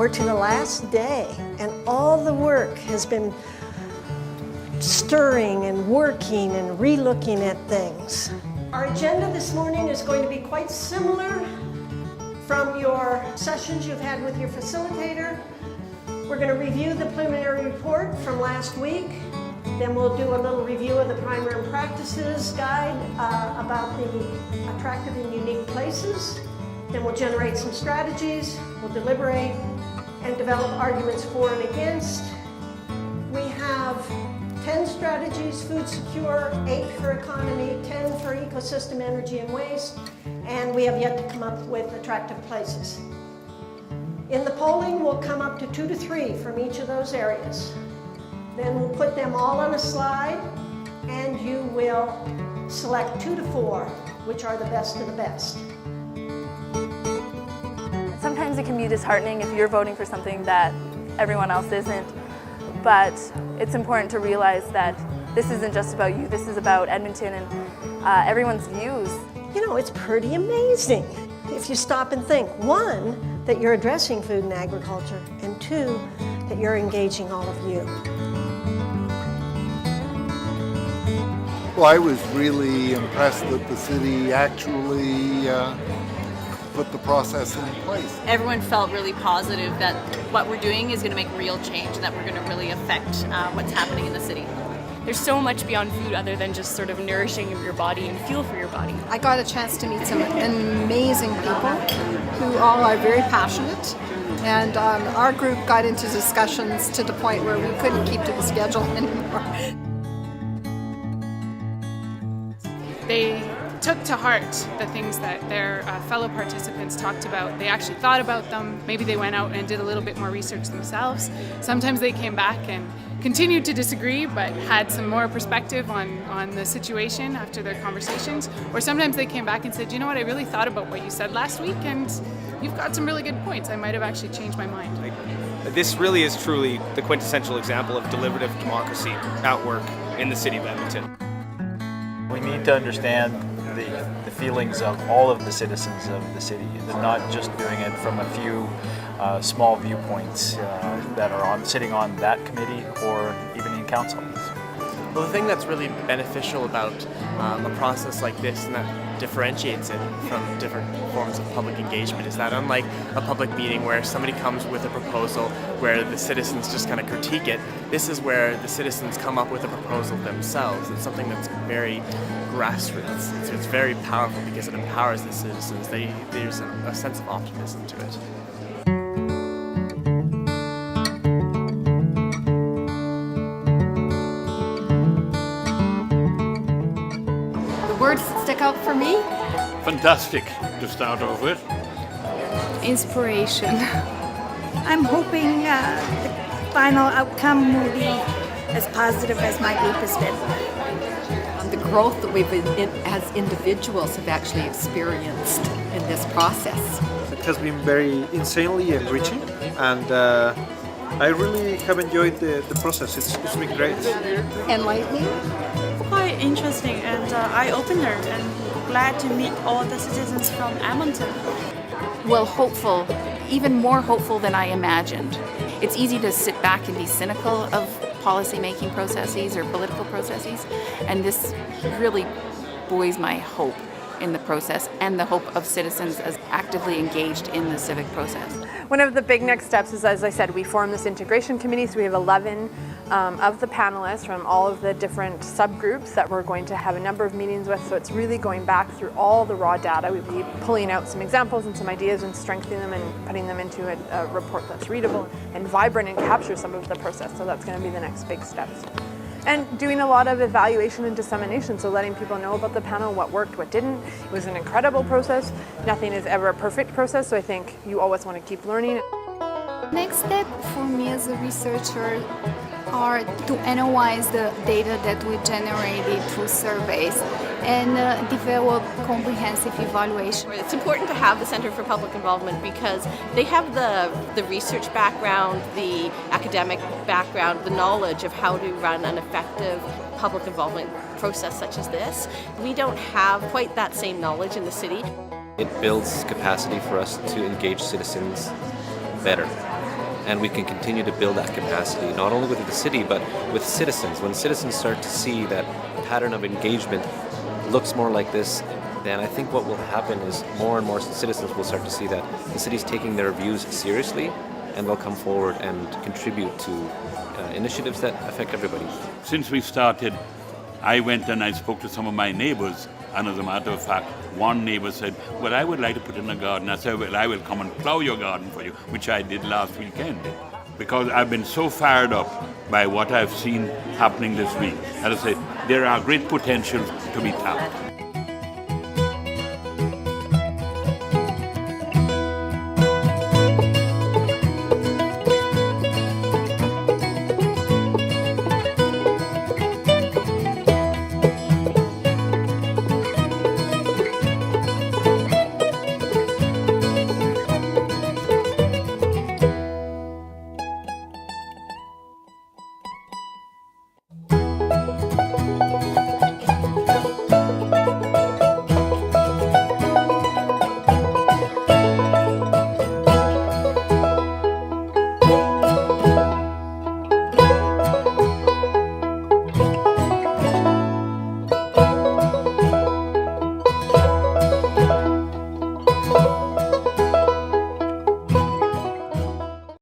We're to the last day, and all the work has been stirring and working and relooking at things. Our agenda this morning is going to be quite similar from your sessions you've had with your facilitator. We're going to review the preliminary report from last week. Then we'll do a little review of the primer and practices guide about the attractive and unique places. Then we'll generate some strategies, we'll deliberate, and develop arguments for and against. We have 10 strategies, food secure, 8 for economy, 10 for ecosystem, energy, and waste, and we have yet to come up with attractive places. In the polling, we'll come up to 2 to 3 from each of those areas. Then we'll put them all on a slide, and you will select 2 to 4, which are the best of the best. Sometimes it can be disheartening if you're voting for something that everyone else isn't, but it's important to realize that this isn't just about you, this is about Edmonton and everyone's views. You know, it's pretty amazing if you stop and think. 1, that you're addressing food and agriculture, and 2, that you're engaging all of you. Well, I was really impressed that the city actually put the process in place. Everyone felt really positive that what we're doing is going to make real change and that we're going to really affect what's happening in the city. There's so much beyond food other than just sort of nourishing of your body and fuel for your body. I got a chance to meet some amazing people who all are very passionate, and our group got into discussions to the point where we couldn't keep to the schedule anymore. They took to heart the things that their fellow participants talked about. They actually thought about them. Maybe they went out and did a little bit more research themselves. Sometimes they came back and continued to disagree, but had some more perspective on the situation after their conversations. Or sometimes they came back and said, you know what, I really thought about what you said last week, and you've got some really good points. I might have actually changed my mind. This really is truly the quintessential example of deliberative democracy at work in the city of Edmonton. We need to understand the feelings of all of the citizens of the city, and not just doing it from a few small viewpoints that are sitting on that committee or even in council. Well, the thing that's really beneficial about a process like this and that differentiates it from different forms of public engagement is that unlike a public meeting where somebody comes with a proposal where the citizens just kind of critique it, this is where the citizens come up with a proposal themselves. It's something that's very grassroots. It's very powerful because it empowers the citizens. There's a sense of optimism to it. Words that stick out for me? Fantastic to start off with. Inspiration. I'm hoping the final outcome will be as positive as my group has been. The growth that we've as individuals have actually experienced in this process. It has been very insanely enriching, and I really have enjoyed the process. It's been great. Enlightening. Quite interesting and eye-opener, and glad to meet all the citizens from Edmonton. Well, hopeful, even more hopeful than I imagined. It's easy to sit back and be cynical of policy-making processes or political processes, and this really buoys my hope in the process and the hope of citizens as actively engaged in the civic process. One of the big next steps is, as I said, we form this integration committee, so we have 11 of the panelists from all of the different subgroups that we're going to have a number of meetings with, so it's really going back through all the raw data. We'll be pulling out some examples and some ideas and strengthening them and putting them into a report that's readable and vibrant and capture some of the process, so that's going to be the next big steps. And doing a lot of evaluation and dissemination, so letting people know about the panel, what worked, what didn't. It was an incredible process. Nothing is ever a perfect process, so I think you always want to keep learning. Next step for me as a researcher are to analyze the data that we generated through surveys and develop comprehensive evaluation. It's important to have the Centre for Public Involvement because they have the research background, the academic background, the knowledge of how to run an effective public involvement process such as this. We don't have quite that same knowledge in the city. It builds capacity for us to engage citizens better. and we can continue to build that capacity, not only within the city, but with citizens. When citizens start to see that pattern of engagement looks more like this, then I think what will happen is more and more citizens will start to see that the city's taking their views seriously, and they'll come forward and contribute to initiatives that affect everybody. Since we started, I went and I spoke to some of my neighbors, and as a matter of fact, one neighbor said, well, I would like to put in a garden. I said, well, I will come and plow your garden for you, which I did last weekend. Because I've been so fired up by what I've seen happening this week. As I say, there are great potentials to be tapped.